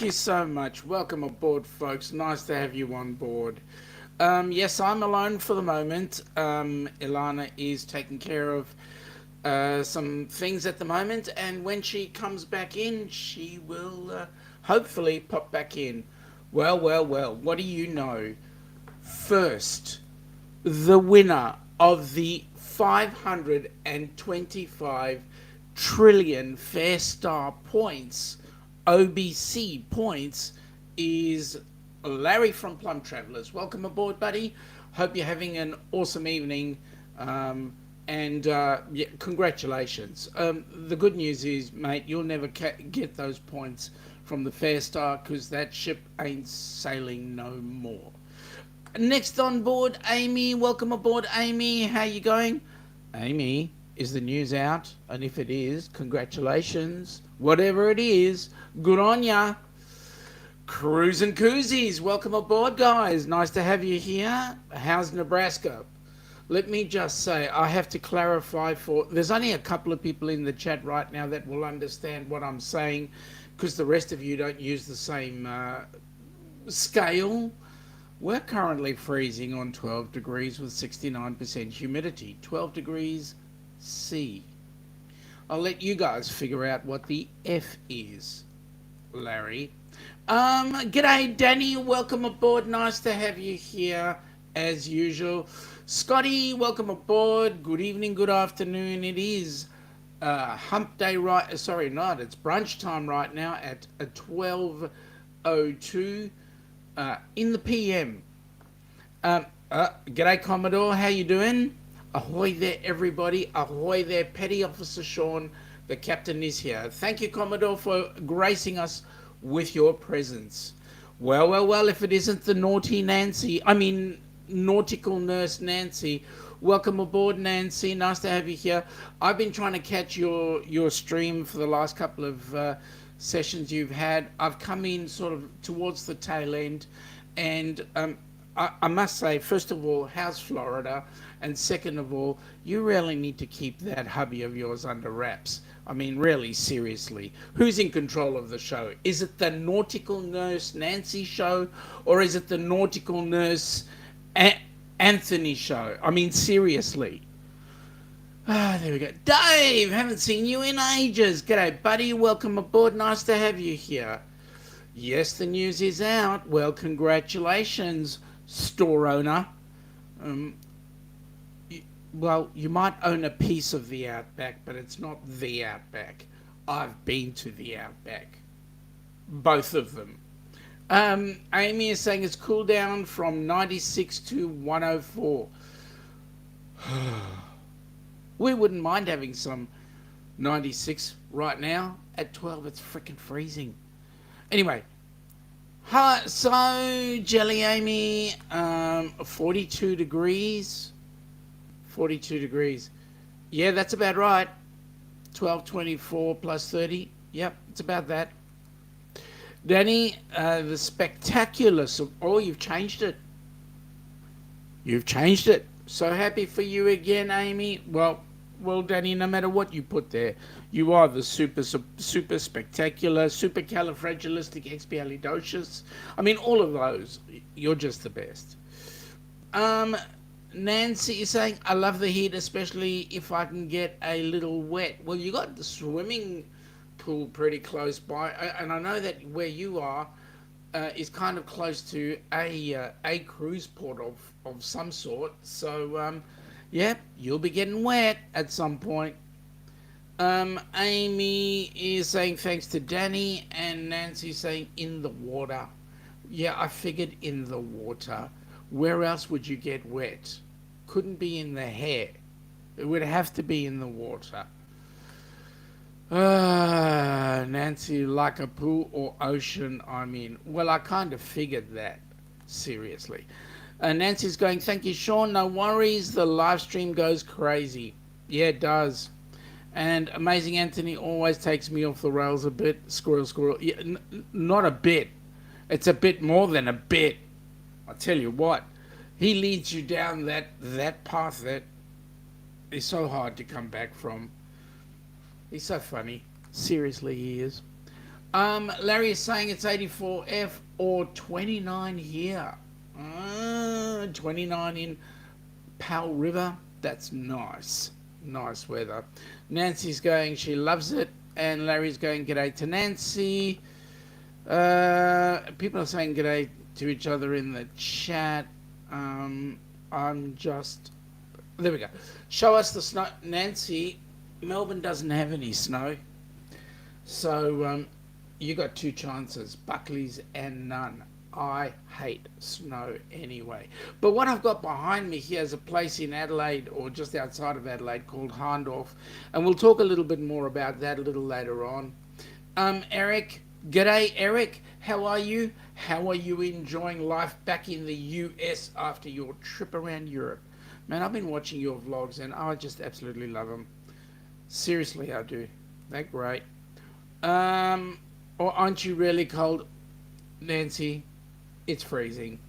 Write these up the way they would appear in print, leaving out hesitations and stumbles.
you so much. Welcome aboard, folks. Nice to have you on board. Yes, I'm alone for the moment. Ilana is taking care of some things at the moment, and when she comes back in, she will hopefully pop back in. Well, what do you know? First, the winner of the 525 trillion Fair Star points, OBC points, is Larry from Plum Travelers. Welcome aboard, buddy. Hope you're having an awesome evening. And congratulations. The good news is, mate, you'll never get those points from the Fair Star because that ship ain't sailing no more. Next on board, Amy. Welcome aboard, Amy. How you going? Amy, is the news out? And if it is, congratulations. Whatever it is, good on ya. Cruise and Koozies, welcome aboard, guys. Nice to have you here. How's Nebraska? Let me just say, I have to clarify there's only a couple of people in the chat right now that will understand what I'm saying because the rest of you don't use the same scale. We're currently freezing on 12 degrees with 69% humidity. 12 degrees C. I'll let you guys figure out what the F is, Larry. G'day, Danny. Welcome aboard. Nice to have you here, as usual. Scotty, welcome aboard. Good evening, good afternoon. It is hump day right... Sorry, not. It's brunch time right now at 12:02 in the PM. G'day, Commodore. How you doing? Ahoy there, everybody. Ahoy there, Petty Officer Sean. The captain is here. Thank you, Commodore, for gracing us with your presence. Well, if it isn't the nautical nurse Nancy. Welcome aboard, Nancy. Nice to have you here. I've been trying to catch your stream for the last couple of sessions you've had. I've come in sort of towards the tail end, and I must say, first of all, how's Florida? And second of all, you really need to keep that hubby of yours under wraps. I mean, really, seriously. Who's in control of the show? Is it the Nautical Nurse Nancy show, or is it the Nautical Nurse Anthony show? I mean, seriously. There we go. Dave, haven't seen you in ages. G'day, buddy. Welcome aboard. Nice to have you here. Yes, the news is out. Well, congratulations, store owner. Well, you might own a piece of the Outback, but it's not the Outback. I've been to the Outback. Both of them. Amy is saying it's cooled down from 96 to 104. We wouldn't mind having some 96 right now. At 12, it's freaking freezing. Anyway, so Jelly Amy, 42 degrees. 42 degrees. Yeah, that's about right. 1224 plus 30. Yep, it's about that. Danny, the spectacular... Oh, you've changed it. You've changed it. So happy for you again, Amy. Well, Danny, no matter what you put there, you are the super spectacular, supercalifragilisticexpialidocious. I mean, all of those. You're just the best. Nancy is saying, I love the heat, especially if I can get a little wet. Well, you got the swimming pool pretty close by, and I know that where you are is kind of close to a cruise port of some sort. So, yeah, you'll be getting wet at some point. Amy is saying thanks to Danny, and Nancy saying in the water. Yeah, I figured in the water. Where else would you get wet? Couldn't be in the hair. It would have to be in the water. Nancy, like a pool or ocean, I mean. Well, I kind of figured that. Seriously. Nancy's going, thank you, Sean. No worries. The live stream goes crazy. Yeah, it does. And Amazing Anthony always takes me off the rails a bit. Squirrel. Yeah, not a bit. It's a bit more than a bit. I tell you what, he leads you down that path that is so hard to come back from. He's so funny. Seriously, he is. Larry is saying it's 84F or 29 here. 29 in Powell River. That's nice. Nice weather. Nancy's going, she loves it. And Larry's going, g'day to Nancy. People are saying g'day to each other in the chat. I'm just... There we go. Show us the snow. Nancy, Melbourne doesn't have any snow. So you got two chances, Buckley's and none. I hate snow anyway. But what I've got behind me here is a place in Adelaide, or just outside of Adelaide, called Hahndorf. And we'll talk a little bit more about that a little later on. Eric, g'day Eric. How are you? How are you enjoying life back in the U.S. after your trip around Europe? Man, I've been watching your vlogs and I just absolutely love them. Seriously, I do. They're great. Or aren't you really cold, Nancy? It's freezing.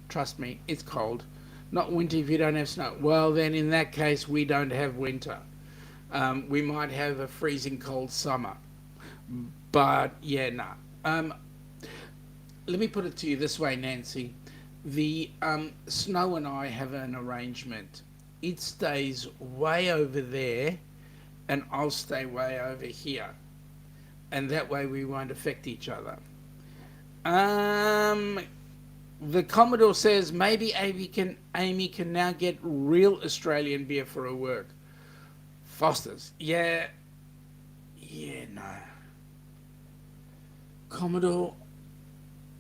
Trust me, it's cold. Not winter if you don't have snow. Well, then in that case, we don't have winter. We might have a freezing cold summer. But, yeah, nah. Let me put it to you this way, Nancy. The snow and I have an arrangement. It stays way over there, and I'll stay way over here. And that way we won't affect each other. The Commodore says maybe Amy can now get real Australian beer for her work. Foster's. Yeah, no. Commodore,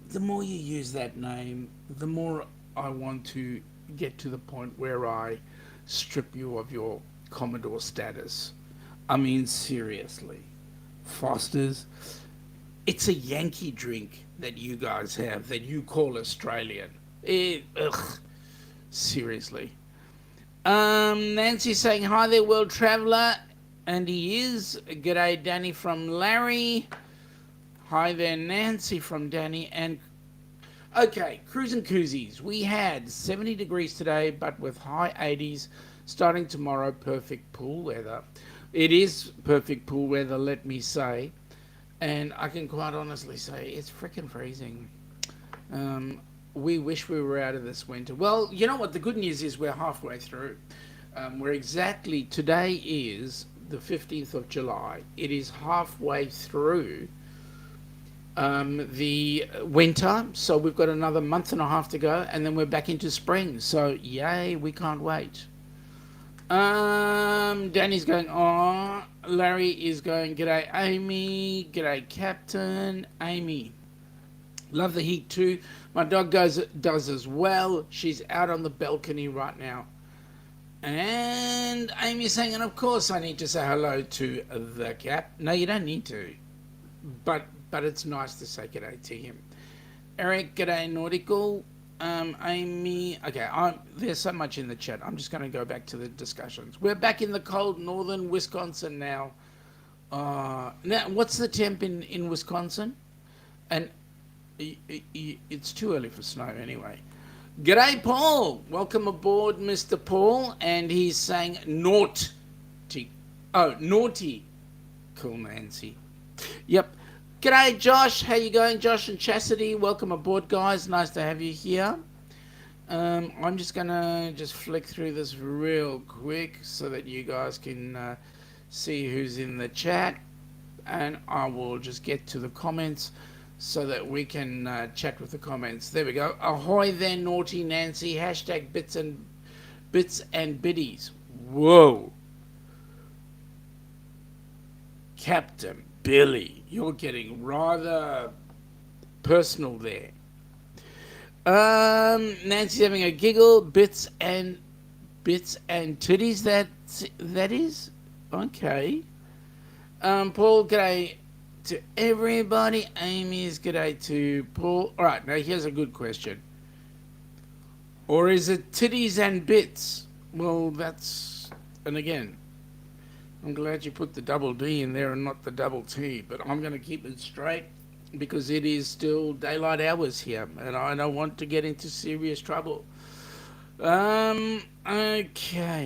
the more you use that name, the more I want to get to the point where I strip you of your Commodore status. I mean, seriously. Foster's, it's a Yankee drink that you guys have that you call Australian. Seriously. Nancy's saying, hi there, world traveller. And he is. G'day, Danny from Larry. Hi there, Nancy from Danny. And okay, cruising koozies. We had 70 degrees today, but with high 80s. Starting tomorrow, perfect pool weather. It is perfect pool weather, let me say. And I can quite honestly say it's freaking freezing. We wish we were out of this winter. Well, you know what? The good news is we're halfway through. Today is the 15th of July. It is halfway through the winter. So we've got another month and a half to go. And then we're back into spring. So, yay, we can't wait. Danny's going, oh, Larry is going, g'day Amy, g'day Captain, Amy. Love the heat too. My dog does as well. She's out on the balcony right now. And Amy's saying, and of course I need to say hello to the Cap. No, you don't need to. But it's nice to say g'day to him. Eric, g'day Nautical. Amy, okay, there's so much in the chat. I'm just going to go back to the discussions. We're back in the cold northern Wisconsin now. Now, what's the temp in Wisconsin? And it's too early for snow anyway. G'day, Paul. Welcome aboard, Mr. Paul. And he's saying naughty. Oh, naughty. Cool, Nancy. Yep. G'day, Josh. How you going, Josh and Chastity? Welcome aboard, guys. Nice to have you here. I'm just going to flick through this real quick so that you guys can see who's in the chat. And I will just get to the comments so that we can chat with the comments. There we go. Ahoy there, naughty Nancy. Hashtag bits and biddies. Whoa. Captain Billy, you're getting rather personal there. Nancy's having a giggle. Bits and titties. That is okay. Paul, g'day to everybody. Amy's g'day to Paul. All right, now here's a good question. Or is it titties and bits? Well, and again, I'm glad you put the double D in there and not the double T, but I'm going to keep it straight because it is still daylight hours here and I don't want to get into serious trouble. Okay,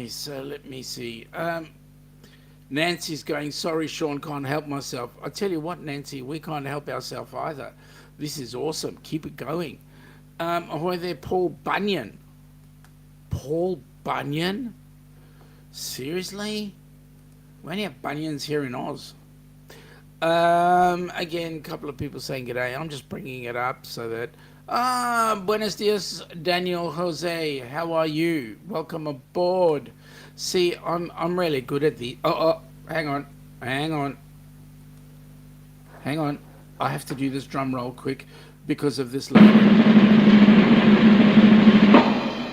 so let me see. Nancy's going, sorry, Sean, can't help myself. I tell you what, Nancy, we can't help ourselves either. This is awesome. Keep it going. Ahoy there, Paul Bunyan. Paul Bunyan? Seriously? We only have Bunyans here in Oz. Again, a couple of people saying g'day. I'm just bringing it up so that. Buenos dias, Daniel Jose. How are you? Welcome aboard. See, I'm really good at the. Hang on. I have to do this drum roll quick because of this lady.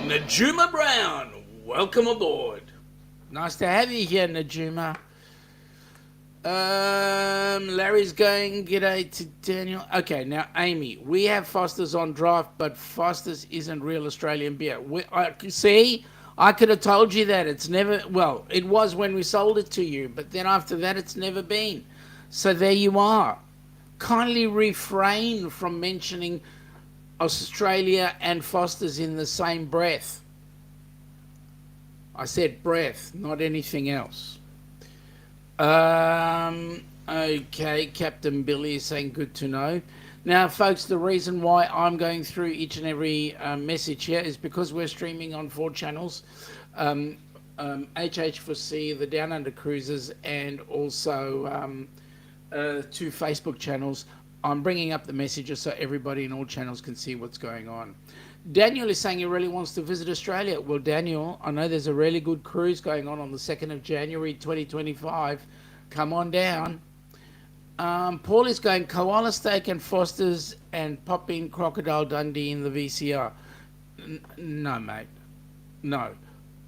Najuma Brown, welcome aboard. Nice to have you here, Najuma. Larry's going, g'day to Daniel. Okay, now Amy, we have Foster's on draft, but Foster's isn't real Australian beer. I could have told you that. It's never, well, it was when we sold it to you, but then after that it's never been. So there you are. Kindly refrain from mentioning Australia and Foster's in the same breath. I said breath, not anything else. Okay, Captain Billy is saying good to know. Now, folks, the reason why I'm going through each and every message here is because we're streaming on 4 channels. HH4C, the Down Under Cruises, and also 2 Facebook channels. I'm bringing up the messages so everybody in all channels can see what's going on. Daniel is saying he really wants to visit Australia. Well, Daniel, I know there's a really good cruise going on the 2nd of January 2025. Come on down. Paul is going koala steak and Foster's and pop in Crocodile Dundee in the VCR. No, mate. No.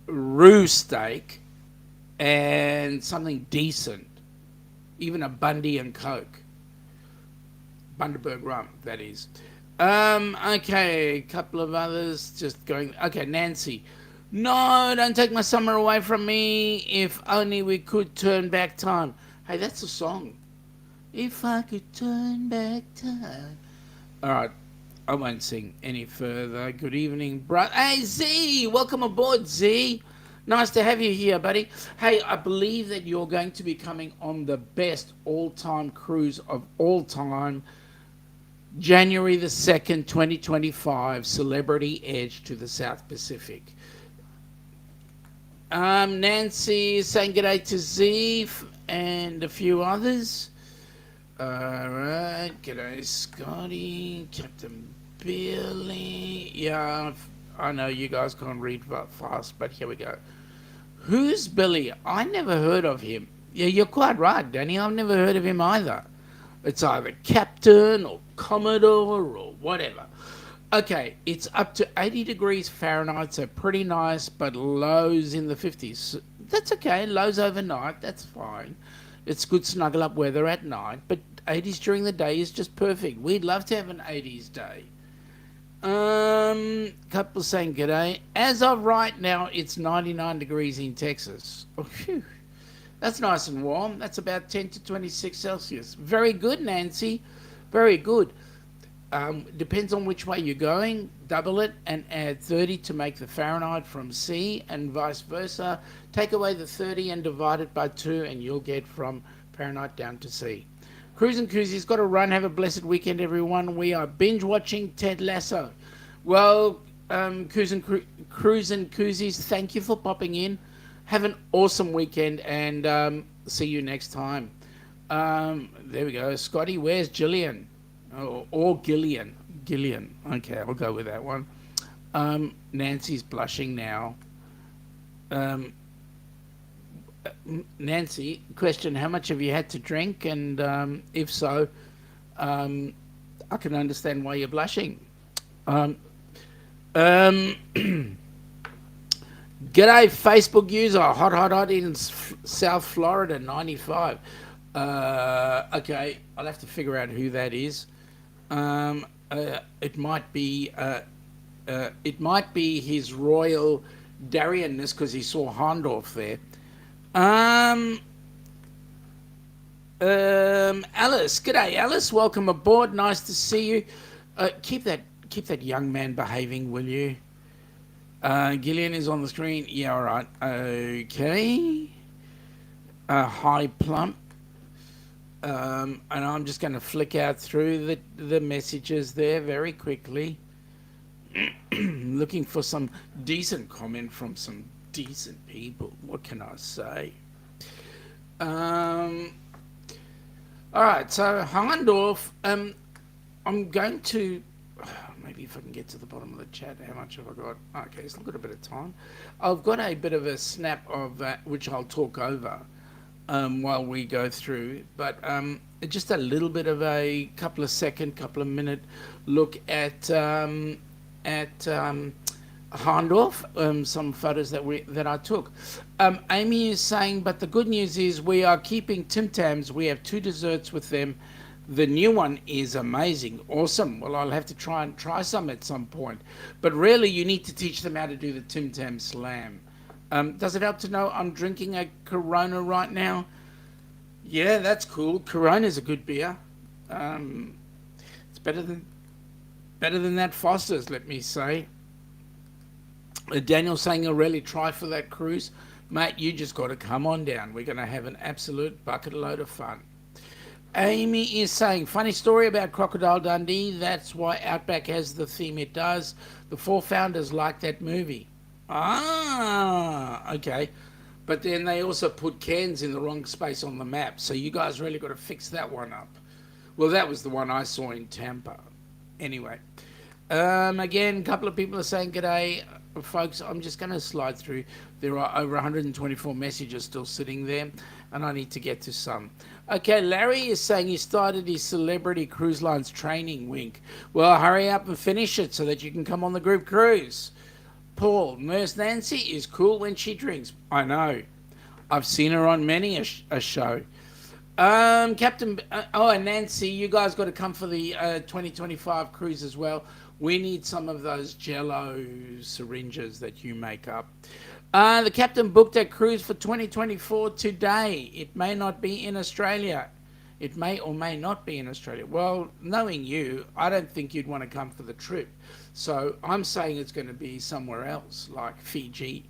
Roo steak and something decent. Even a Bundy and Coke. Bundaberg rum, that is. Okay, a couple of others just going. Okay, Nancy. No, don't take my summer away from me. If only we could turn back time. Hey, that's a song. If I could turn back time. All right, I won't sing any further. Good evening, bro. Hey, Z, welcome aboard, Z. Nice to have you here, buddy. Hey, I believe that you're going to be coming on the best all-time cruise of all time. January the 2nd, 2025, Celebrity Edge to the South Pacific. Nancy saying g'day to Z and a few others. Alright, g'day Scotty, Captain Billy. Yeah, I know you guys can't read fast, but here we go. Who's Billy? I never heard of him. Yeah, you're quite right, Danny. I've never heard of him either. It's either Captain or Commodore or whatever. Okay, it's up to 80 degrees Fahrenheit, so pretty nice, but lows in the 50s. That's okay, lows overnight, that's fine. It's good snuggle up weather at night, but 80s during the day is just perfect. We'd love to have an 80s day. Couple saying g'day. As of right now, it's 99 degrees in Texas. Oh, phew. That's nice and warm. That's about 10 to 26 Celsius. Very good, Nancy. Very good. Depends on which way you're going. Double it and add 30 to make the Fahrenheit from C and vice versa. Take away the 30 and divide it by 2 and you'll get from Fahrenheit down to C. Cruise and Koozies, got to run. Have a blessed weekend, everyone. We are binge watching Ted Lasso. Well, Cruise and Koozies, thank you for popping in. Have an awesome weekend and see you next time. There we go. Scotty, where's Gillian? Or Gillian. Gillian. Okay, I'll go with that one. Nancy's blushing now. Nancy, question, how much have you had to drink? And if so, I can understand why you're blushing. G'day, Facebook user, hot in South Florida, 95. Okay, I'll have to figure out who that is. It might be his royal Darianness because he saw Hahndorf there. Alice, g'day, Alice. Welcome aboard. Nice to see you. Keep that young man behaving, will you? Gillian is on the screen. Yeah, all right. Okay. high plump. And I'm just going to flick out through the messages there very quickly, looking for some decent comment from some decent people. What can I say? Um, all right, so Hahndorf, I'm going to maybe if I can get to the bottom of the chat. How much have I got? Okay, so I've got a bit of time. I've got a bit of a snap of that which I'll talk over while we go through, but just a little bit of a couple of minute look at Hahndorf, some photos that I took. Amy is saying, but the good news is we are keeping Tim Tams. We have 2 desserts with them. The new one is amazing, awesome. Well, I'll have to try some at some point. But really, you need to teach them how to do the Tim Tam Slam. Does it help to know I'm drinking a Corona right now? Yeah, that's cool. Corona's a good beer. It's better than that Foster's, let me say. Daniel saying he'll really try for that cruise. Mate, you just got to come on down. We're going to have an absolute bucket load of fun. Amy is saying, funny story about Crocodile Dundee. That's why Outback has the theme it does. The 4 founders like that movie. Ah, okay. But then they also put Cairns in the wrong space on the map. So you guys really got to fix that one up. Well, that was the one I saw in Tampa. Anyway. Again, a couple of people are saying, g'day, folks. I'm just going to slide through. There are over 124 messages still sitting there, and I need to get to some. Okay, Larry is saying he started his Celebrity Cruise Lines training, wink. Well, hurry up and finish it so that you can come on the group cruise. Paul, Nurse Nancy is cool when she drinks. I know. I've seen her on many a show. Captain, and Nancy, you guys got to come for the 2025 cruise as well. We need some of those Jello syringes that you make up. The captain booked a cruise for 2024 today. It may not be in Australia. It may or may not be in Australia. Well, knowing you, I don't think you'd want to come for the trip. So I'm saying it's going to be somewhere else, like Fiji.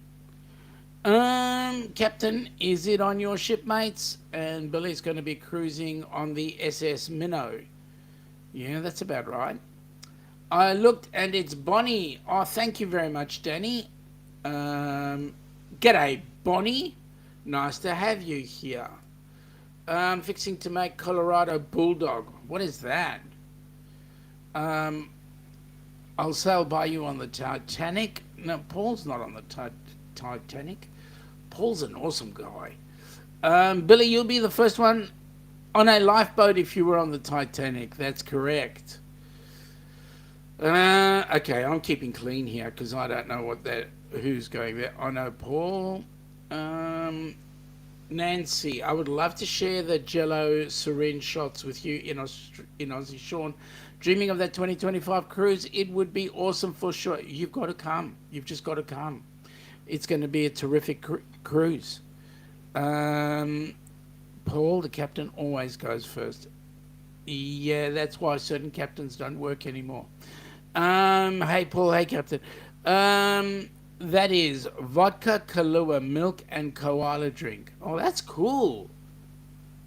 Captain, is it on your ship, mates? And Billy's going to be cruising on the SS Minnow. Yeah, that's about right. I looked and it's Bonnie. Oh, thank you very much, Danny. G'day, Bonnie. Nice to have you here. Fixing to make Colorado Bulldog. What is that? I'll sail by you on the Titanic. No, Paul's not on the Titanic. Paul's an awesome guy. Billy, you'll be the first one on a lifeboat if you were on the Titanic. That's correct. Okay, I'm keeping clean here because I don't know who's going there. I know Paul. Nancy, I would love to share the Jello syringe shots with you in Aussie. Sean, dreaming of that 2025 cruise. It would be awesome for sure. You've got to come. You've just got to come. It's going to be a terrific cruise. Paul, the captain, always goes first. Yeah, that's why certain captains don't work anymore. Hey, Paul. Hey, Captain. That is vodka, Kahlua, milk, and koala drink. Oh, that's cool.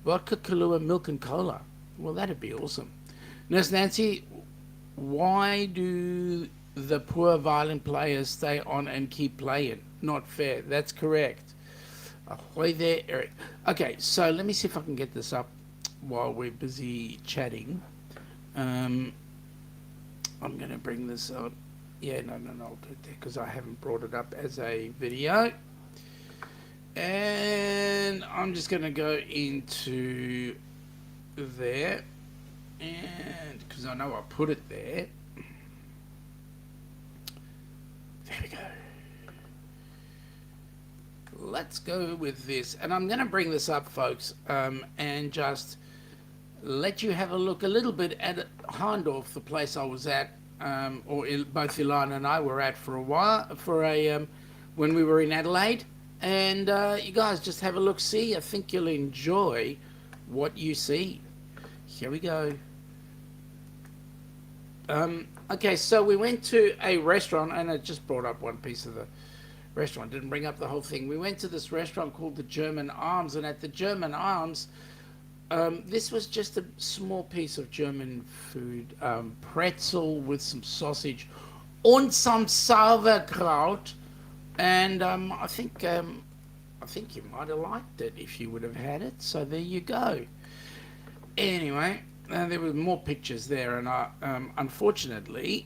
Vodka, Kahlua, milk, and cola. Well, that'd be awesome. Nurse Nancy, why do the poor violin players stay on and keep playing? Not fair. That's correct. Ahoy there, Eric. Okay, so let me see if I can get this up while we're busy chatting. I'm going to bring this up. Yeah, no, I'll do it there because I haven't brought it up as a video. And I'm just going to go into there. And because I know I put it there. There we go. Let's go with this. And I'm going to bring this up, folks, and just let you have a look a little bit at Hahndorf, the place I was at. Both Ilana and I were at for a while, when we were in Adelaide, and you guys just have a look. See, I think you'll enjoy what you see. Here we go. Okay, so we went to a restaurant, and I just brought up one piece of the restaurant. Didn't bring up the whole thing. We went to this restaurant called the German Arms, and at the German Arms, this was just a small piece of German food, pretzel with some sausage, and some sauerkraut, and I think you might have liked it if you would have had it. So there you go. Anyway, there were more pictures there, and unfortunately,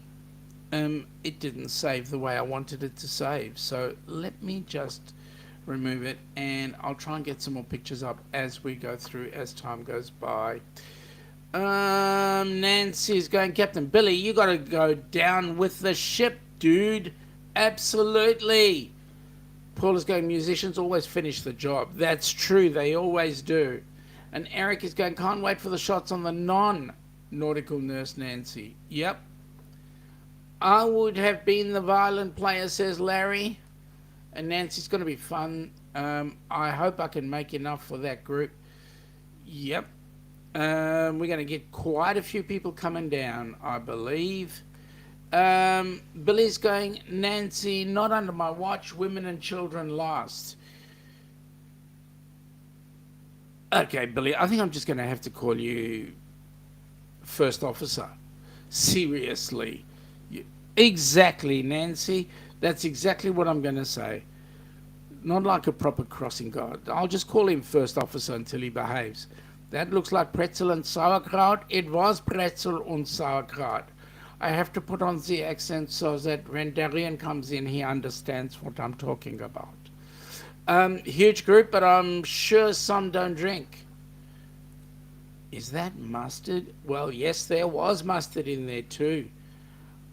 it didn't save the way I wanted it to save. So let me just remove it, and I'll try and get some more pictures up as we go through, as time goes by. Nancy's going, Captain Billy, you got to go down with the ship, dude. Absolutely. Paul is going, musicians always finish the job. That's true, they always do. And Eric is going, can't wait for the shots on the non-nautical nurse Nancy. Yep. I would have been the violin player, says Larry. And Nancy's going to be fun. I hope I can make enough for that group. Yep. We're going to get quite a few people coming down, I believe. Billy's going, Nancy, not under my watch, women and children last. Okay, Billy, I think I'm just going to have to call you first officer. Seriously. Exactly, Nancy. That's exactly what I'm going to say. Not like a proper crossing guard. I'll just call him first officer until he behaves. That looks like pretzel and sauerkraut. It was pretzel and sauerkraut. I have to put on the accent so that when Darian comes in, he understands what I'm talking about. Huge group, but I'm sure some don't drink. Is that mustard? Well, yes, there was mustard in there too.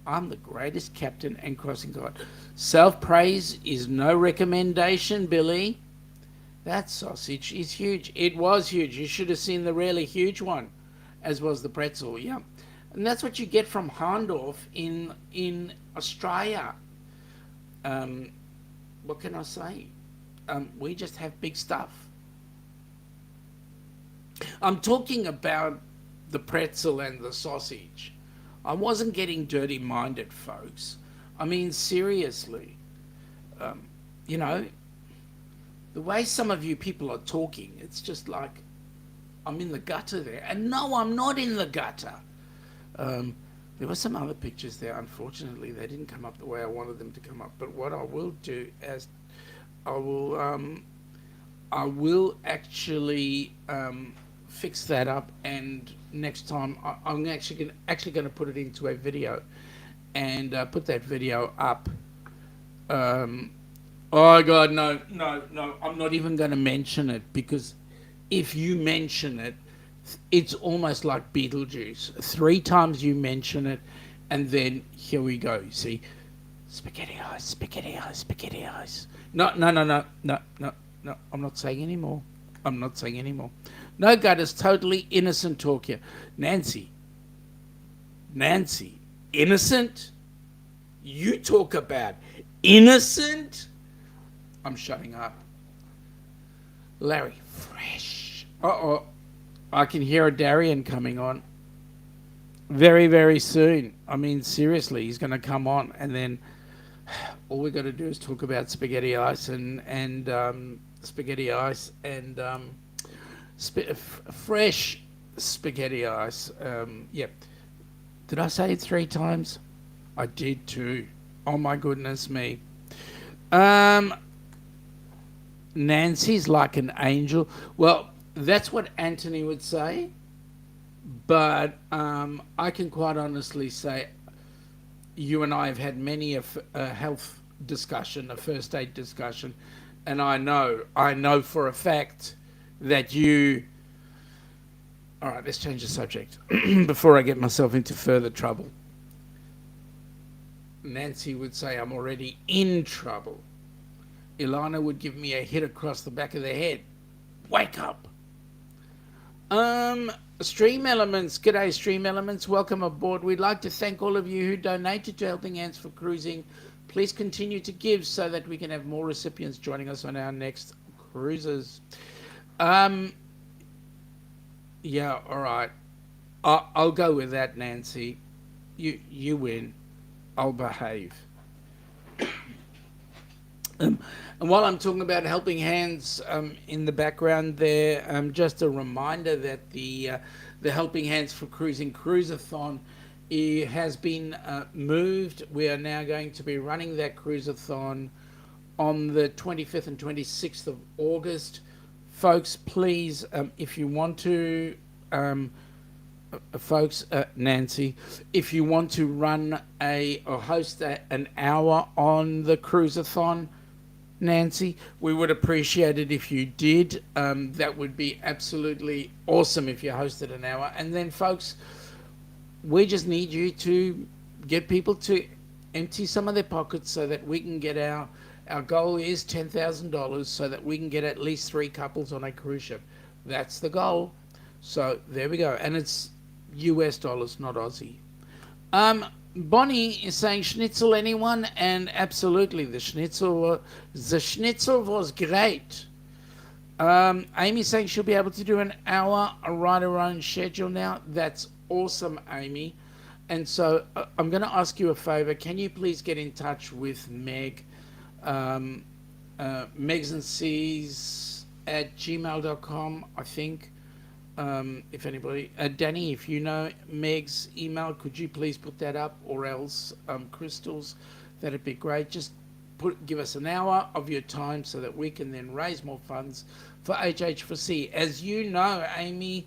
I'm the greatest captain and crossing guard. Self-praise is no recommendation, Billy. That sausage is huge. It was huge. You should have seen the really huge one, as was the pretzel, yeah. And that's what you get from Hahndorf in Australia. What can I say? We just have big stuff. I'm talking about the pretzel and the sausage. I wasn't getting dirty-minded, folks. I mean, seriously. You know, the way some of you people are talking, it's just like I'm in the gutter there. And no, I'm not in the gutter. There were some other pictures there. Unfortunately, they didn't come up the way I wanted them to come up. But what I will do is I will actually fix that up, and next time I'm actually going to put it into a video and put that video up. Oh God, no, I'm not even going to mention it, because if you mention it, it's almost like Beetlejuice. 3 times you mention it, and then here we go. You see, spaghetti eyes, spaghetti eyes, spaghetti eyes. No. I'm not saying anymore. I'm not saying anymore. No, God, it's totally innocent talk here. Nancy, innocent? You talk about innocent? I'm shutting up. Larry, fresh. Uh-oh. I can hear a Darian coming on. Very, very soon. I mean, seriously, he's going to come on, and then all we got to do is talk about spaghetti ice and spaghetti ice and fresh spaghetti ice. Yeah. Did I say it 3 times? I did too. Oh my goodness me. Nancy's like an angel. Well, that's what Anthony would say, but I can quite honestly say you and I have had many a health discussion, a first aid discussion, and I know for a fact that you... All right, let's change the subject before I get myself into further trouble. Nancy would say I'm already in trouble. Ilana would give me a hit across the back of the head. Wake up. Stream Elements. G'day, Stream Elements. Welcome aboard. We'd like to thank all of you who donated to Helping Hands for Cruising. Please continue to give so that we can have more recipients joining us on our next cruises. Yeah, all right. I'll go with that, Nancy. You win. I'll behave. Um, and while I'm talking about helping hands in the background there, just a reminder that the Helping Hands for Cruising Cruisathon has been moved. We are now going to be running that cruisathon on the 25th and 26th of August. Folks, please, if you want to, Nancy, if you want to run or host an hour on the cruisathon, Nancy, we would appreciate it if you did. That would be absolutely awesome if you hosted an hour. And then, folks, we just need you to get people to empty some of their pockets so that we can get our goal is $10,000 so that we can get at least 3 couples on a cruise ship. That's the goal. So there we go. And it's US dollars, not Aussie. Bonnie is saying schnitzel anyone, and absolutely the schnitzel was great. Amy's saying she'll be able to do an hour, write her own schedule now. That's awesome, Amy. And so I'm going to ask you a favor. Can you please get in touch with Meg, Megs and C's at gmail.com, I think. If anybody, Danny, if you know Meg's email, could you please put that up, or else Crystals, that'd be great. Just give us an hour of your time so that we can then raise more funds for HH4C. As you know, Amy,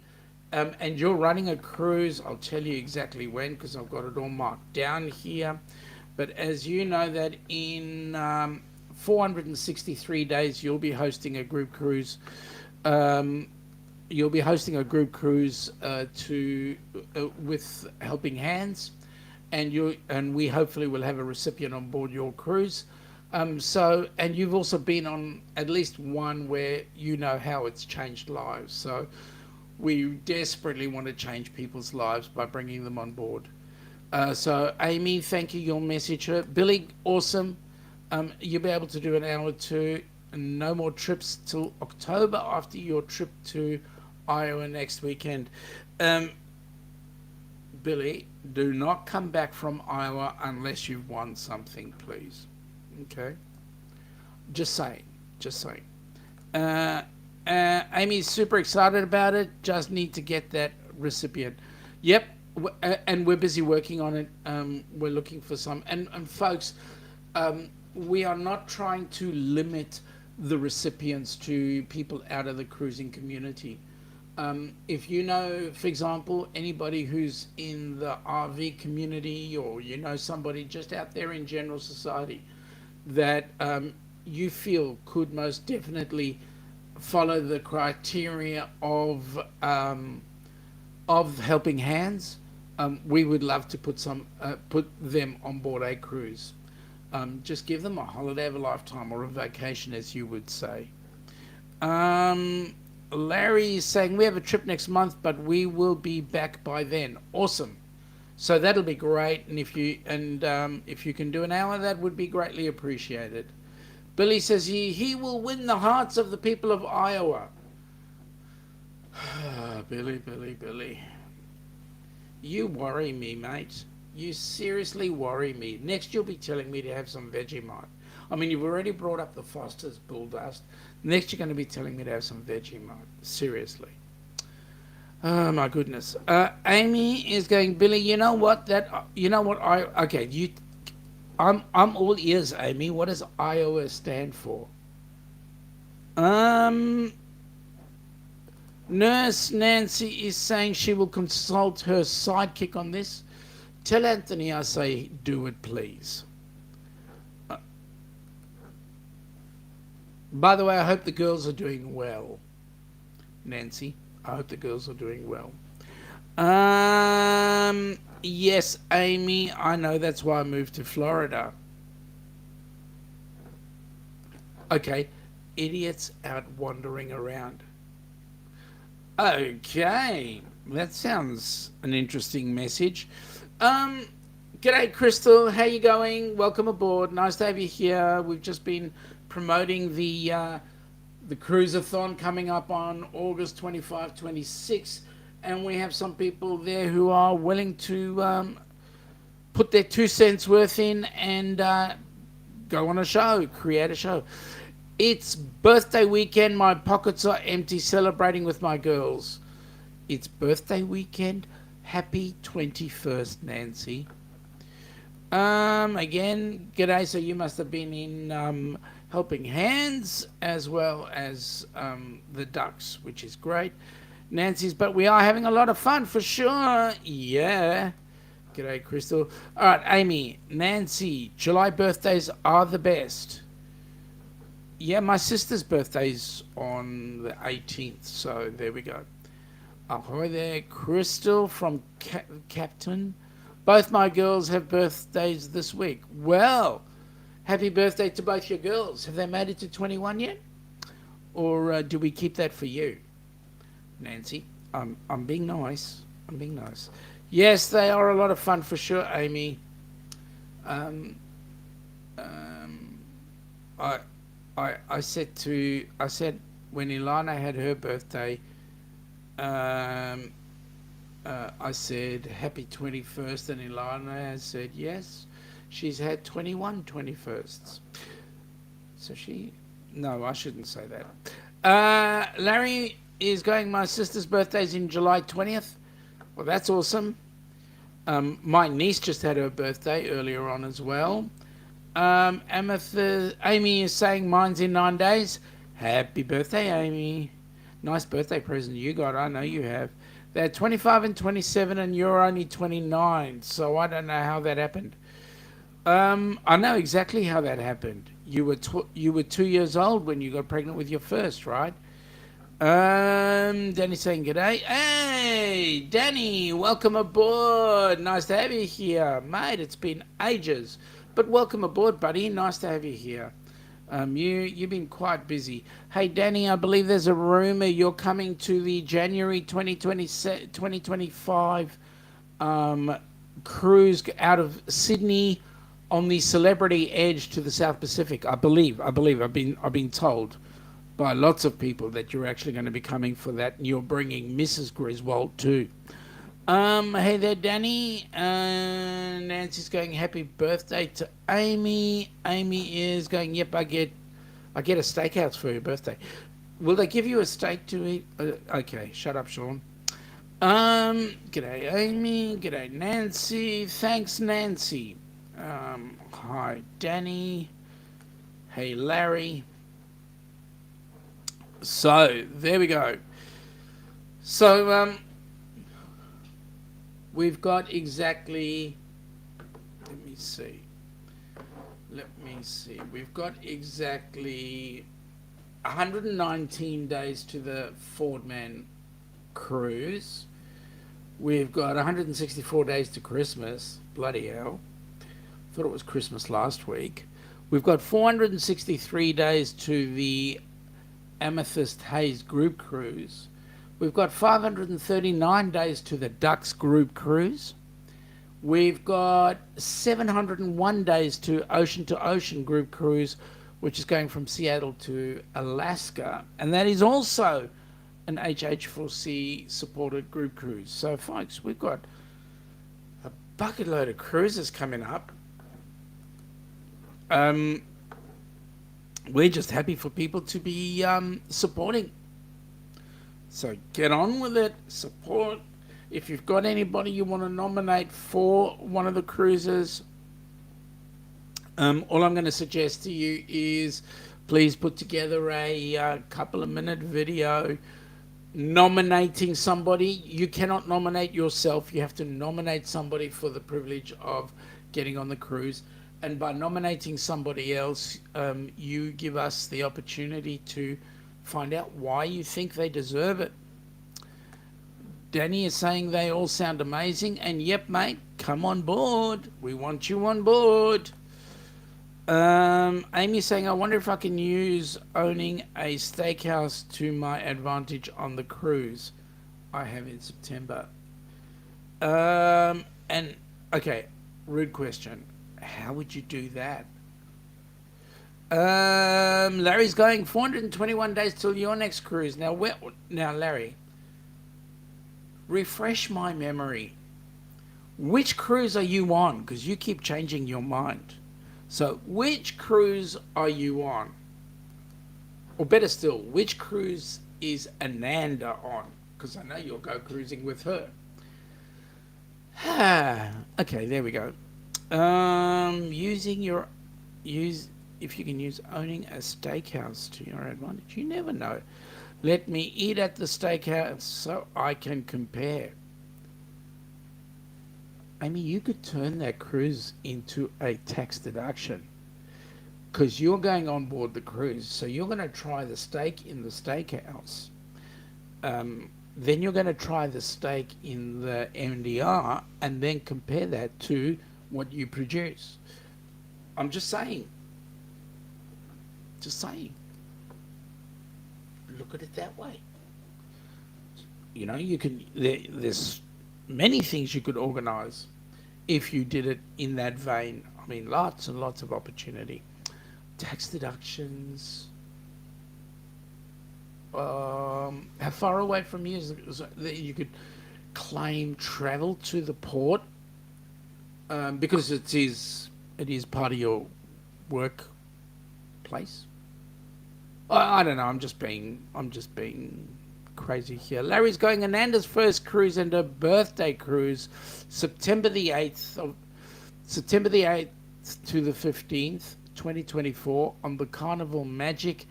and you're running a cruise. I'll tell you exactly when because I've got it all marked down here. But as you know, that in 463 days you'll be hosting a group cruise. You'll be hosting a group cruise with Helping Hands, and we hopefully will have a recipient on board your cruise. And you've also been on at least one where you know how it's changed lives. So we desperately want to change people's lives by bringing them on board. So Amy, thank you. You'll message her. Billy, awesome. You'll be able to do an hour too. No more trips till October after your trip to Iowa next weekend. Billy, do not come back from Iowa unless you've won something, please. Okay? Just saying. Just saying. Amy's super excited about it. Just need to get that recipient. Yep. And we're busy working on it. We're looking for some. And folks, we are not trying to limit the recipients to people out of the cruising community. If you know, for example, anybody who's in the RV community, or you know somebody just out there in general society that you feel could most definitely follow the criteria of Helping Hands, we would love to put them on board a cruise. Just give them a holiday of a lifetime, or a vacation, as you would say. Larry is saying we have a trip next month, but we will be back by then. Awesome. So that'll be great. And if you can do an hour, that would be greatly appreciated. Billy says he will win the hearts of the people of Iowa. Billy. You worry me, mate. You seriously worry me. Next, you'll be telling me to have some Vegemite. I mean, you've already brought up the Foster's Bull Dust. Next, you're going to be telling me to have some Vegemite. Seriously. Oh, my goodness. Amy is going, Billy, you know what? I'm all ears, Amy. What does Iowa stand for? Nurse Nancy is saying she will consult her sidekick on this. Tell Anthony I say do it, please. By the way, I hope the girls are doing well. Nancy, I hope the girls are doing well. Yes, Amy, I know, that's why I moved to Florida. Okay, idiots out wandering around. Okay, that sounds an interesting message. G'day, Crystal. How you going? Welcome aboard. Nice to have you here. We've just been promoting the cruisathon coming up on August 25, 26, and we have some people there who are willing to put their 2 cents worth in and go on a show, create a show. It's birthday weekend. My pockets are empty celebrating with my girls. It's birthday weekend. Happy 21st, Nancy. Again, g'day. So you must have been in Helping Hands as well as the Ducks, which is great. Nancy's, but we are having a lot of fun for sure. Yeah. G'day, Crystal. All right, Amy, Nancy, July birthdays are the best. Yeah, my sister's birthday's on the 18th, so there we go. Ahoy there, Crystal from Captain. Both my girls have birthdays this week. Well, happy birthday to both your girls. Have they made it to 21 yet? Or do we keep that for you? Nancy, I'm being nice. I'm being nice. Yes, they are a lot of fun for sure, Amy. Um, I said when Ilana had her birthday, I said happy 21st, and Ilana has said yes, she's had 21 21sts. So no, I shouldn't say that. Larry is going, my sister's birthday's in July 20th. Well, that's awesome. My niece just had her birthday earlier on as well. Amy is saying mine's in 9 days. Happy birthday, Amy. Nice birthday present you got. I know you have. They're 25 and 27 and you're only 29. So I don't know how that happened. I know exactly how that happened. You were 2 years old when you got pregnant with your first, right? Danny's saying g'day. Hey, Danny, welcome aboard. Nice to have you here, mate. It's been ages. But welcome aboard, buddy. Nice to have you here. You've been quite busy. Hey, Danny, I believe there's a rumor you're coming to the January 2025 cruise out of Sydney on the Celebrity Edge to the South Pacific. I believe. I've been told by lots of people that you're actually going to be coming for that, and you're bringing Mrs. Griswold too. Hey there, Danny. Nancy's going happy birthday to Amy. Amy is going, yep, I get a steakhouse for your birthday. Will they give you a steak to eat? Okay, shut up, Sean. G'day, Amy. G'day, Nancy. Thanks, Nancy. Hi, Danny. Hey, Larry. So, there we go. So, we've got exactly, let me see. We've got exactly 119 days to the Fordman cruise. We've got 164 days to Christmas. Bloody hell. Thought it was Christmas last week. We've got 463 days to the Amethyst Haze group cruise. We've got 539 days to the Ducks group cruise. We've got 701 days to Ocean group cruise, which is going from Seattle to Alaska. And that is also an HH4C supported group cruise. So, folks, we've got a bucket load of cruises coming up. We're just happy for people to be supporting. So get on with it, support. If you've got anybody you want to nominate for one of the cruises, all I'm going to suggest to you is please put together a couple of minute video nominating somebody. You cannot nominate yourself. You have to nominate somebody for the privilege of getting on the cruise. And by nominating somebody else, you give us the opportunity to find out why you think they deserve it. Danny is saying they all sound amazing, and yep, mate, come on board. We want you on board. Amy's saying, I wonder if I can use owning a steakhouse to my advantage on the cruise I have in September. And okay, rude question. How would you do that? Larry's going 421 days till your next cruise. Now, Larry, refresh my memory. Which cruise are you on? Because you keep changing your mind. So, which cruise are you on? Or better still, which cruise is Ananda on? Because I know you'll go cruising with her. Okay, there we go. Using your use if you can use owning a steakhouse to your advantage. You never know. Let me eat at the steakhouse so I can compare. I mean, you could turn that cruise into a tax deduction because you're going on board the cruise. So you're going to try the steak in the steakhouse. Then you're going to try the steak in the MDR and then compare that to what you produce. I'm just saying. Just saying. Look at it that way. You know, you can. There's many things you could organise if you did it in that vein. I mean, lots and lots of opportunity. Tax deductions. How far away from you is that you could claim travel to the port because it is part of your workplace. I don't know. I'm just being crazy here. Larry's going Ananda's first cruise and her birthday cruise, September the 8th to the 15th, 2024, on the Carnival Magic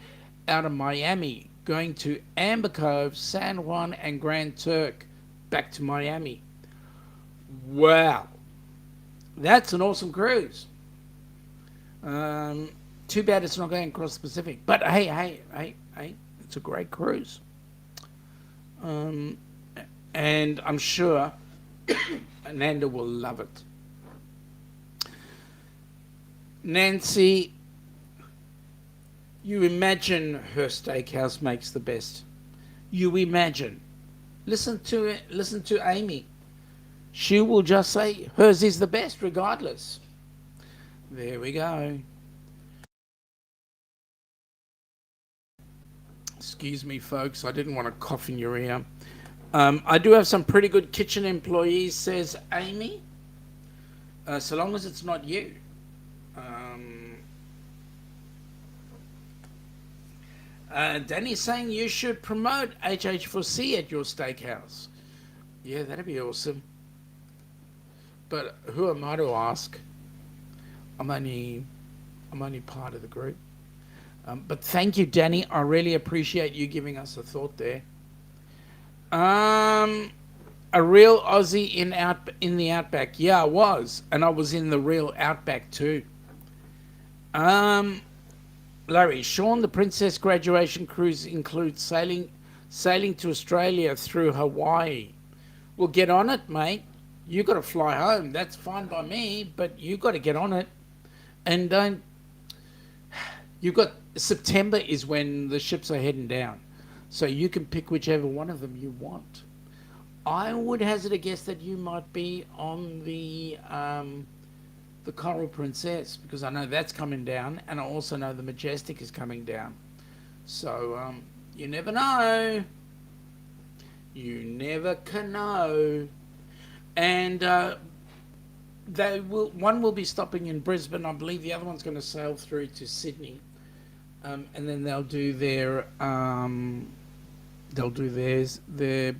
out of Miami, going to Amber Cove, San Juan, and Grand Turk, back to Miami. Wow, that's an awesome cruise. Too bad it's not going across the Pacific, but hey, it's a great cruise. And I'm sure Ananda will love it. Nancy, you imagine her steakhouse makes the best. You imagine. Listen to Amy. She will just say hers is the best regardless. There we go. Excuse me, folks. I didn't want to cough in your ear. I do have some pretty good kitchen employees, says Amy. So long as it's not you. Danny's saying you should promote HH4C at your steakhouse. Yeah, that'd be awesome. But who am I to ask? I'm only part of the group. But thank you, Danny. I really appreciate you giving us a thought there. A real Aussie in the outback. Yeah, I was, and I was in the real outback too. Larry, Sean, the Princess graduation cruise includes sailing to Australia through Hawaii. Well, get on it, mate. You got to fly home. That's fine by me, but you got to get on it. And don't. You got September is when the ships are heading down, so you can pick whichever one of them you want. I would hazard a guess that you might be on the Coral Princess, because I know that's coming down, and I also know the Majestic is coming down. So you never know. You never can know. And one will be stopping in Brisbane, I believe. The other one's going to sail through to Sydney, and then they'll do their their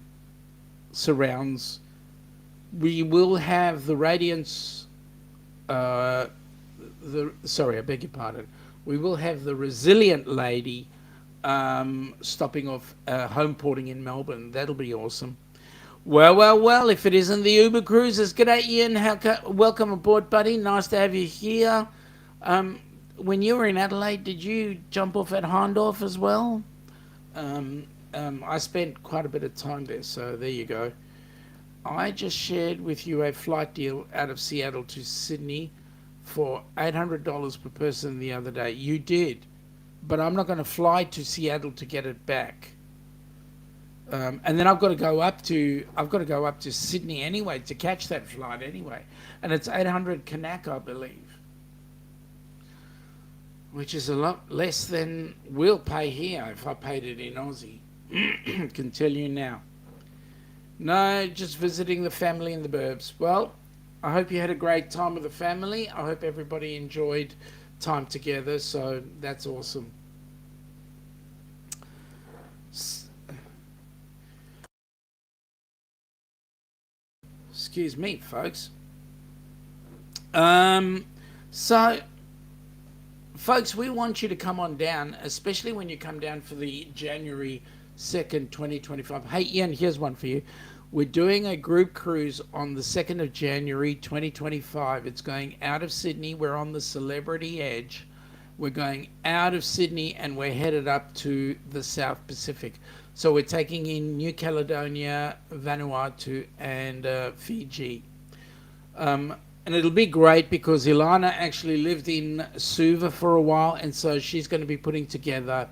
surrounds. We will have the Radiance. I beg your pardon. We will have the Resilient Lady stopping off home porting in Melbourne. That'll be awesome. Well, if it isn't the Uber Cruisers. G'day, Ian. Welcome aboard, buddy. Nice to have you here. When you were in Adelaide, did you jump off at Hahndorf as well? I spent quite a bit of time there, so there you go. I just shared with you a flight deal out of Seattle to Sydney for $800 per person the other day. You did, but I'm not going to fly to Seattle to get it back. And then I've got to go up to Sydney anyway to catch that flight anyway, and it's 800 Kanak, I believe, which is a lot less than we'll pay here if I paid it in Aussie. Can tell you now. No, just visiting the family in the burbs. Well, I hope you had a great time with the family. I hope everybody enjoyed time together. So that's awesome. Excuse me, folks. Um, so, folks, we want you to come on down, especially when you come down for the January 2nd, 2025. Hey, Ian, here's one for you. We're doing a group cruise on the 2nd of January 2025. It's going out of Sydney. We're on the Celebrity Edge. We're going out of Sydney and we're headed up to the South Pacific. So we're taking in New Caledonia, Vanuatu, and Fiji. And it'll be great because Ilana actually lived in Suva for a while, and so she's going to be putting together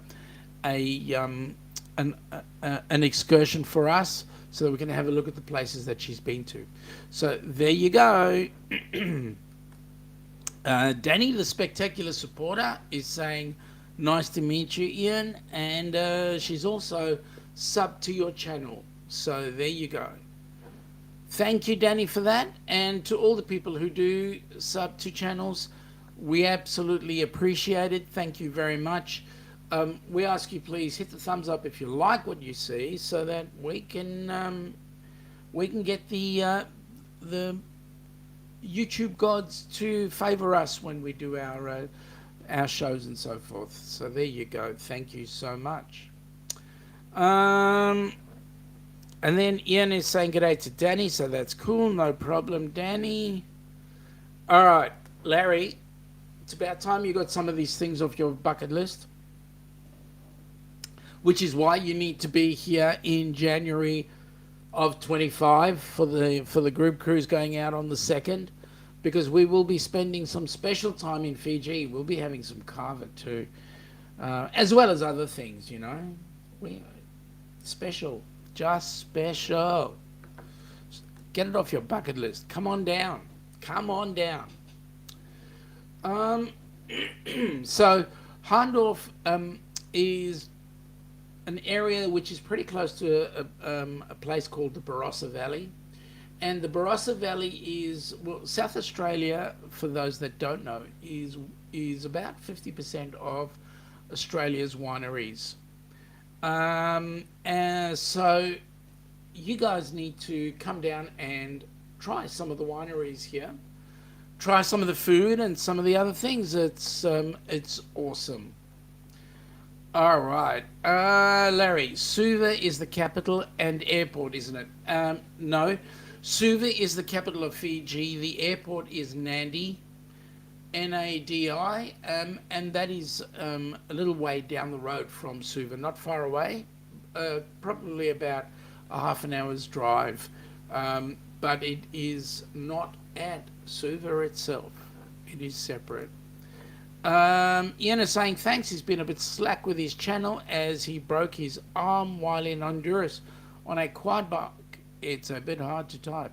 a an excursion for us so that we can have a look at the places that she's been to. So there you go. Danny, the spectacular supporter, is saying, "Nice to meet you, Ian," and she's also subbed to your channel. So there you go. Thank you, Danny, for that. And to all the people who do sub to channels, we absolutely appreciate it. Thank you very much. We ask you, please hit the thumbs up if you like what you see, so that we can get the YouTube gods to favor us when we do our shows and so forth. So there you go. Thank you so much. And then Ian is saying g'day to Danny, so that's cool. No problem, Danny. All right, Larry, it's about time you got some of these things off your bucket list, which is why you need to be here in January of 25 for the group cruise going out on the 2nd, because we will be spending some special time in Fiji. We'll be having some kava too, as well as other things, you know. Special. Just special. Get it off your bucket list. Come on down. Come on down. So Hahndorf is an area which is pretty close to a place called the Barossa Valley. And the Barossa Valley is, well, South Australia, for those that don't know, is about 50% of Australia's wineries. And so you guys need to come down and try some of the wineries here. Try some of the food and some of the other things. It's awesome. All right. Larry, Suva is the capital and airport, isn't it? No. Suva is the capital of Fiji. The airport is Nadi. Nadi, and that is a little way down the road from Suva, not far away, probably about a half an hour's drive, but it is not at Suva itself. It is separate. Ian is saying thanks. He's been a bit slack with his channel as he broke his arm while in Honduras on a quad bike. It's a bit hard to type.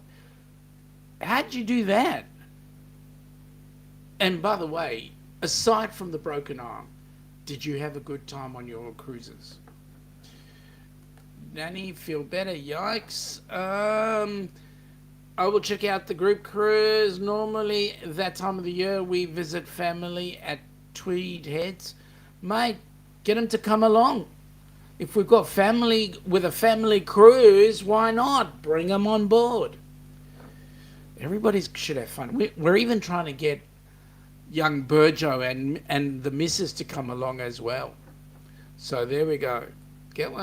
How'd you do that? And by the way, aside from the broken arm, did you have a good time on your cruises? Danny, feel better? Yikes. I will check out the group cruise. Normally, that time of the year, we visit family at Tweed Heads. Mate, get them to come along. If we've got family with a family cruise, why not? Bring them on board. Everybody should have fun. We're even trying to get young Burjo and the missus to come along as well. So there we go. Get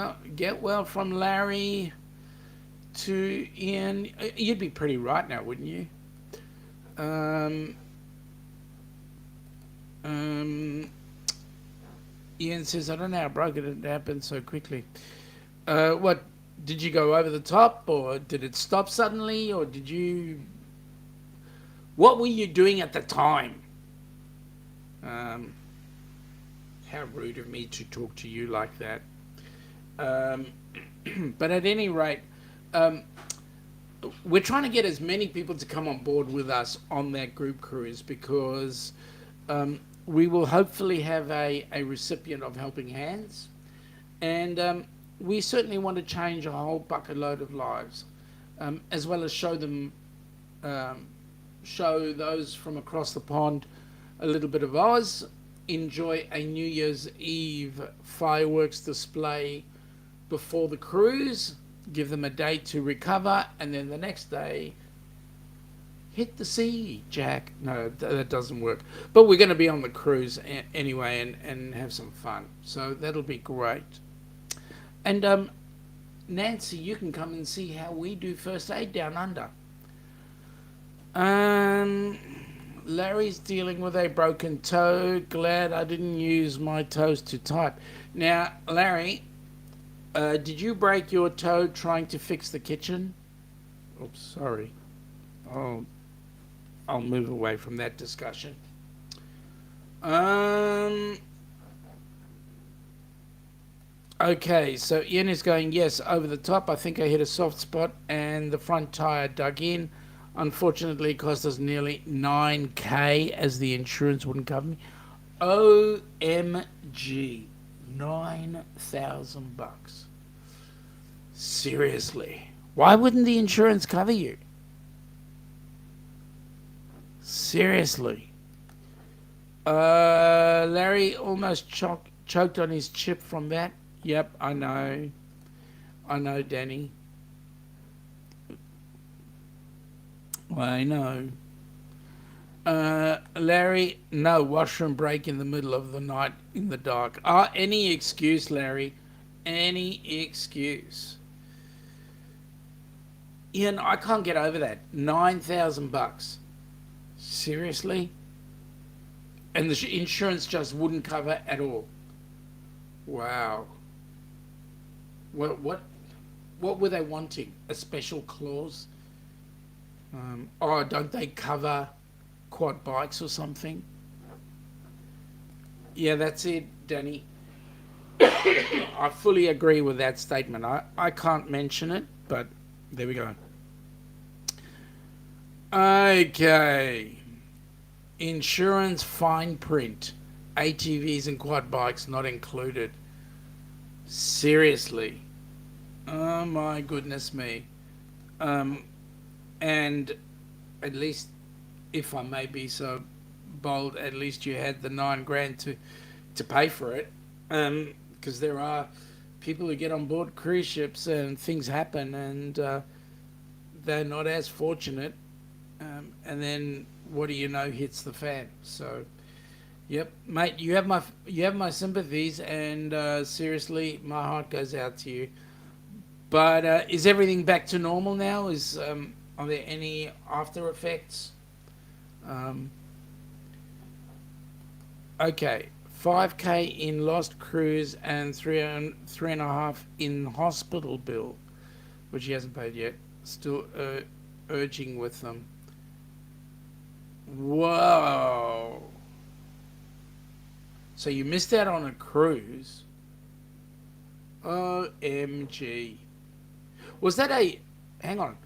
well from Larry to Ian. You'd be pretty right now, wouldn't you? Ian says, I don't know how broke it happened so quickly. What, did you go over the top, or did it stop suddenly, or did you... What were you doing at the time? How rude of me to talk to you like that. But at any rate, we're trying to get as many people to come on board with us on that group cruise, because we will hopefully have a recipient of helping hands, and we certainly want to change a whole bucket load of lives, as well as show them show those from across the pond a little bit of Oz, enjoy a New Year's Eve fireworks display before the cruise, give them a day to recover, and then the next day hit the sea, Jack. No, that doesn't work. But we're going to be on the cruise anyway and have some fun. So that'll be great. And Nancy, you can come and see how we do first aid down under. Larry's dealing with a broken toe. Glad I didn't use my toes to type. Now, Larry, did you break your toe trying to fix the kitchen? Oops, sorry. I'll move away from that discussion. Okay, so Ian is going, yes, over the top. I think I hit a soft spot and the front tyre dug in. Unfortunately, it cost us nearly $9,000 as the insurance wouldn't cover me. OMG, $9,000. Seriously, why wouldn't the insurance cover you? Seriously. Larry almost choked on his chip from that. Yep, I know, Danny. I know. Larry, no washroom break in the middle of the night in the dark. Any excuse, Larry. Any excuse. Ian, I can't get over that. $9,000. Seriously? And the insurance just wouldn't cover at all. Wow. What were they wanting? A special clause? Don't they cover quad bikes or something? Yeah, that's it, Danny. I fully agree with that statement. I can't mention it, but there we go. Okay. Insurance fine print. ATVs and quad bikes not included. Seriously. Oh my goodness me. And at least, if I may be so bold, at least you had the $9,000 to pay for it. Because there are people who get on board cruise ships and things happen and they're not as fortunate. And then what do you know hits the fan? So, yep, mate, you have my sympathies, and seriously, my heart goes out to you. But is everything back to normal now? Are there any after effects? Okay, 5K in lost cruise and three and a half in hospital bill, which he hasn't paid yet. Still urging with them. Whoa! So you missed out on a cruise? OMG! Was that hang on?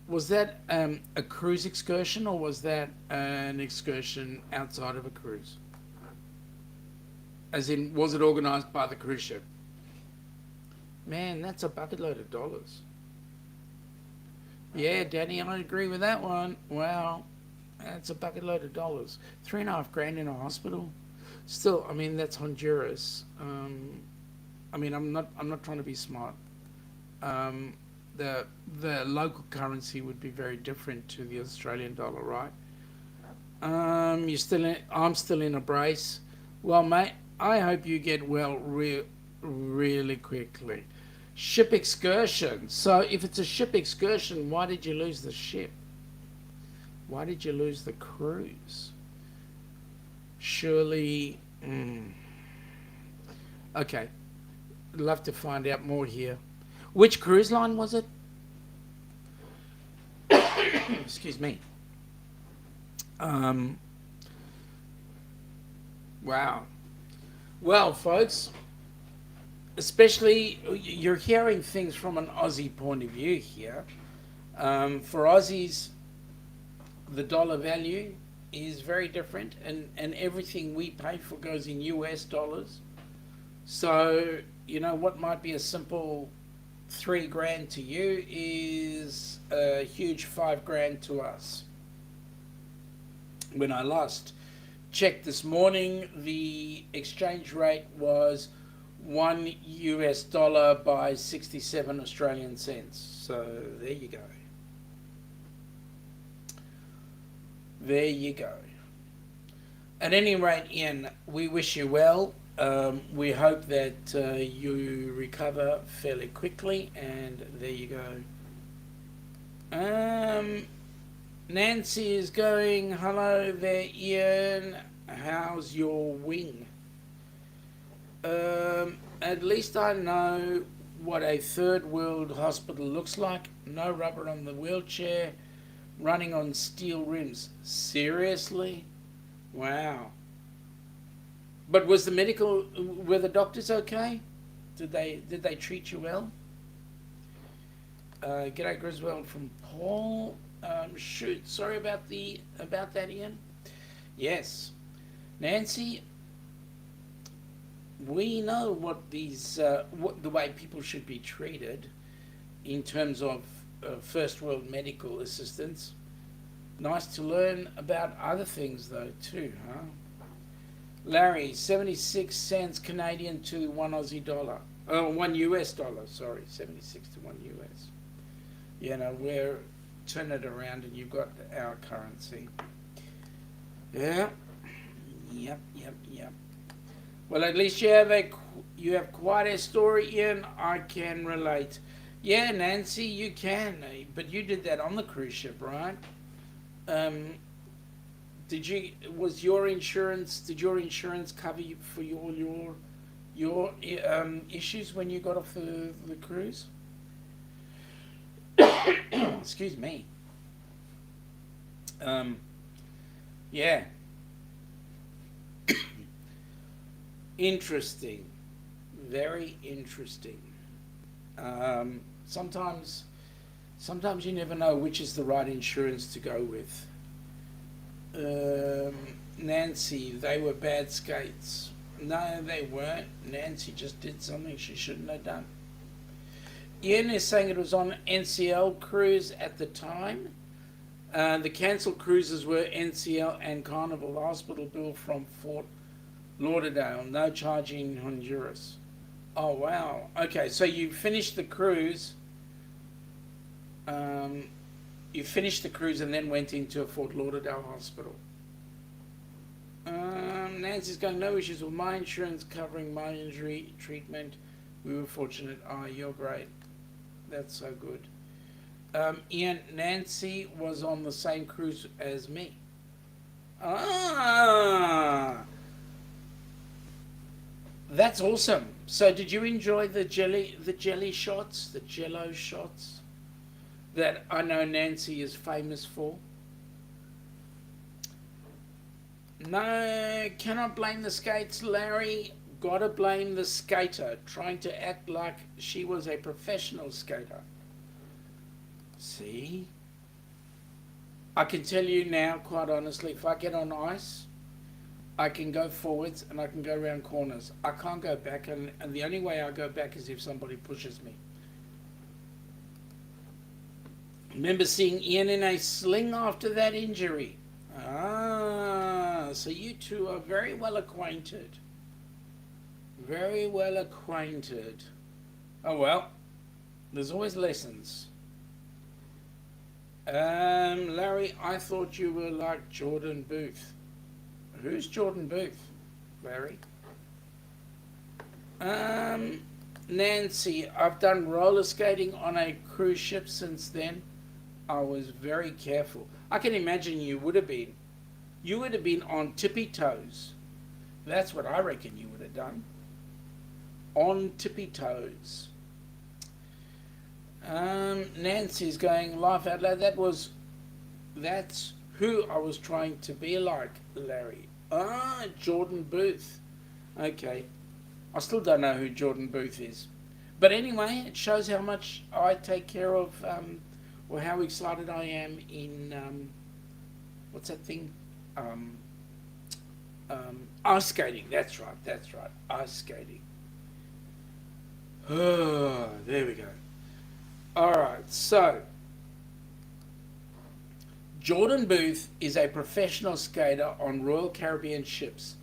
Was that a cruise excursion, or was that an excursion outside of a cruise? As in, was it organised by the cruise ship? Man, that's a bucket load of dollars. Yeah, Danny, I agree with that one. Wow, that's a bucket load of dollars. $3,500 in a hospital. Still, I mean, that's Honduras. I mean, I'm not trying to be smart. The local currency would be very different to the Australian dollar, right? I'm still in a brace. Well, mate, I hope you get well really quickly. Ship excursion. So if it's a ship excursion, why did you lose the ship? Why did you lose the cruise? Surely... Okay. I'd love to find out more here. Which cruise line was it? Excuse me. Wow. Well, folks, especially you're hearing things from an Aussie point of view here. For Aussies, the dollar value is very different, and everything we pay for goes in US dollars. So, you know, what might be a simple $3,000 to you is a huge $5,000 to us. When I last checked this morning, the exchange rate was $1 by 67 Australian cents. So there you go. There you go. At any rate, Ian, we wish you well. We hope that you recover fairly quickly, and there you go. Nancy is going, hello there, Ian. How's your wing? At least I know what a third world hospital looks like. No rubber on the wheelchair, running on steel rims. Seriously? Wow. But was were the doctors okay? Did they treat you well? G'day Griswold from Paul. Shoot, sorry about that, Ian. Yes, Nancy. We know what the way people should be treated in terms of first world medical assistance. Nice to learn about other things though too, huh? Larry, 76 cents Canadian to one Aussie dollar. Oh, one US dollar. Sorry, 76 to one US. You know, we're turn it around and you've got our currency. Yeah. Yep. Well, at least you have quite a story, Ian. I can relate. Yeah, Nancy, you can, but you did that on the cruise ship, right? Did your insurance cover you for your issues when you got off the cruise? Excuse me. Yeah. Interesting. Very interesting. Sometimes you never know which is the right insurance to go with. Nancy, they were bad skates. No, they weren't. Nancy just did something she shouldn't have done. Ian is saying it was on NCL cruise at the time. The cancelled cruises were NCL and Carnival. Hospital bill from Fort Lauderdale. No charging in Honduras. Oh, wow. Okay, so you finished the cruise. You finished the cruise and then went into a Fort Lauderdale hospital. Nancy's going, no issues with my insurance covering my injury treatment. We were fortunate. Oh, you're great. That's so good. Ian, Nancy was on the same cruise as me. Ah, that's awesome. So did you enjoy the jelly shots, the jello shots that I know Nancy is famous for? No, cannot blame the skates, Larry. Gotta blame the skater, trying to act like she was a professional skater. See? I can tell you now, quite honestly, if I get on ice, I can go forwards and I can go around corners. I can't go back, and the only way I go back is if somebody pushes me. Remember seeing Ian in a sling after that injury. Ah, so you two are very well acquainted. Very well acquainted. Oh well, there's always lessons. Larry, I thought you were like Jordan Booth. Who's Jordan Booth, Larry? Nancy, I've done roller skating on a cruise ship since then. I was very careful. I can imagine you would have been. You would have been on tippy toes. That's what I reckon you would have done. On tippy toes. Nancy's going, laugh out loud. That's who I was trying to be like, Larry. Ah, Jordan Booth. Okay. I still don't know who Jordan Booth is. But anyway, it shows how much I take care of, or how excited I am in, what's that thing? Ice skating. That's right. Ice skating. Oh, there we go. Alright, so Jordan Booth is a professional skater on Royal Caribbean ships.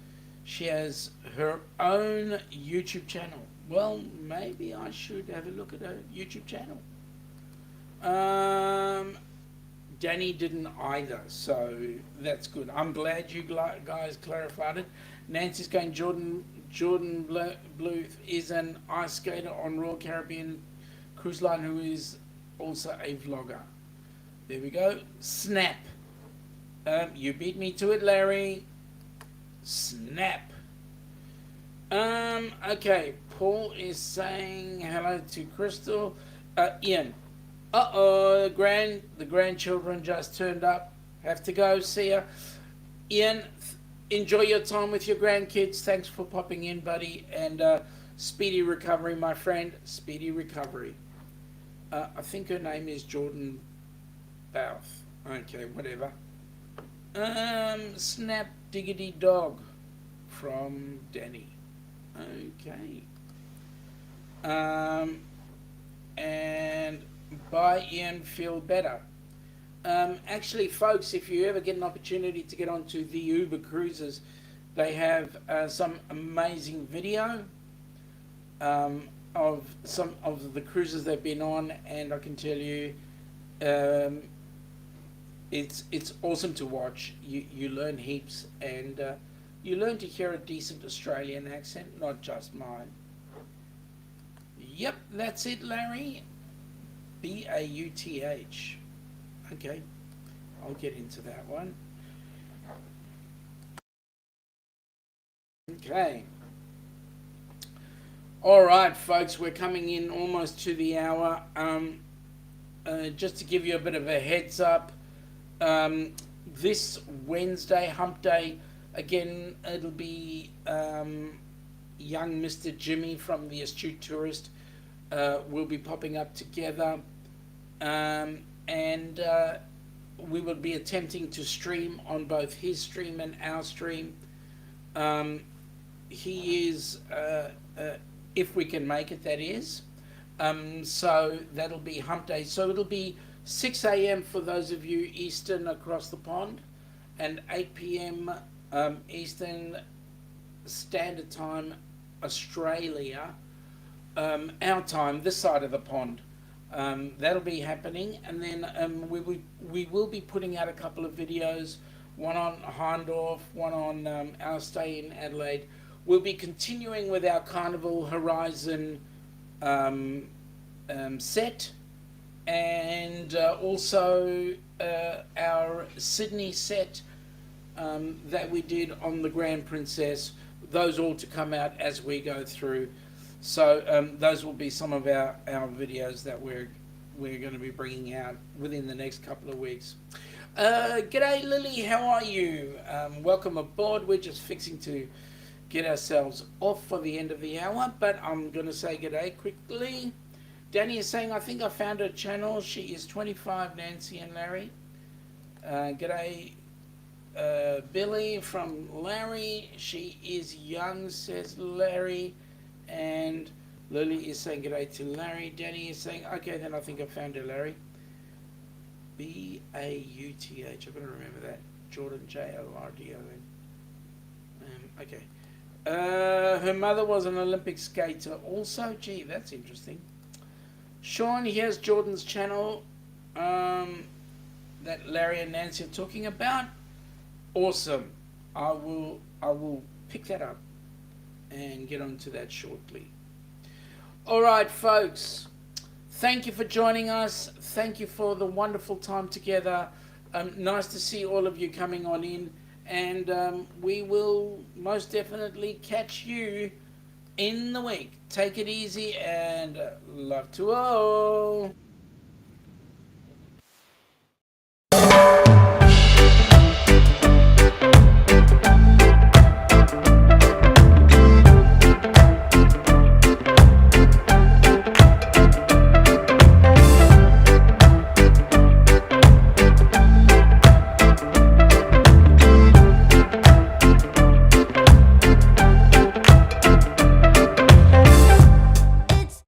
She has her own YouTube channel. Well, maybe I should have a look at her YouTube channel. Danny didn't either, so that's good. I'm glad you guys clarified it. Nancy's going, Jordan Bluth is an ice skater on Royal Caribbean Cruise Line who is also a vlogger. There we go. Snap. You beat me to it, Larry. Snap. Okay. Paul is saying hello to Crystal. Ian. The grandchildren just turned up. Have to go. See ya. Ian, enjoy your time with your grandkids. Thanks for popping in, buddy. And speedy recovery, my friend. Speedy recovery. I think her name is Jordan Bouth. Okay, whatever. Snap diggity dog from Danny. Okay. And buy Ian feel better. Actually, folks, if you ever get an opportunity to get onto the Uber cruises, they have some amazing video of some of the cruises they've been on, and I can tell you, it's awesome to watch. You learn heaps, and you learn to hear a decent Australian accent, not just mine. Yep, that's it, Larry. Bauth. Okay, I'll get into that one. Okay. All right, folks, we're coming in almost to the hour. Just to give you a bit of a heads up, this Wednesday, Hump Day, again, it'll be young Mr. Jimmy from The Astute Tourist. Will be popping up together, and we will be attempting to stream on both his stream and our stream. He is, if we can make it, that is. So that'll be Hump Day. So it'll be 6 a.m. for those of you Eastern across the pond, and 8 p.m. Eastern Standard Time, Australia. Our time, this side of the pond. That'll be happening, and then we will be putting out a couple of videos, one on Hahndorf, one on our stay in Adelaide. We'll be continuing with our Carnival Horizon set, and also our Sydney set that we did on the Grand Princess. Those all to come out as we go through. So those will be some of our videos that we're going to be bringing out within the next couple of weeks. G'day Lily, how are you? Welcome aboard. We're just fixing to get ourselves off for the end of the hour, but I'm going to say g'day quickly. Danny is saying, I think I found her channel. She is 25, Nancy and Larry. G'day Billy from Larry. She is young, says Larry. And Lily is saying g'day to Larry. Danny is saying, okay, then I think I found her, Larry. Bauth. I've got to remember that. Jordan, Jordon. Okay. Her mother was an Olympic skater also. Gee, that's interesting. Sean, here's Jordan's channel that Larry and Nancy are talking about. Awesome. I will pick that up and get onto that shortly. All right, folks. Thank you for joining us. Thank you for the wonderful time together. Nice to see all of you coming on in. And we will most definitely catch you in the week. Take it easy and love to all.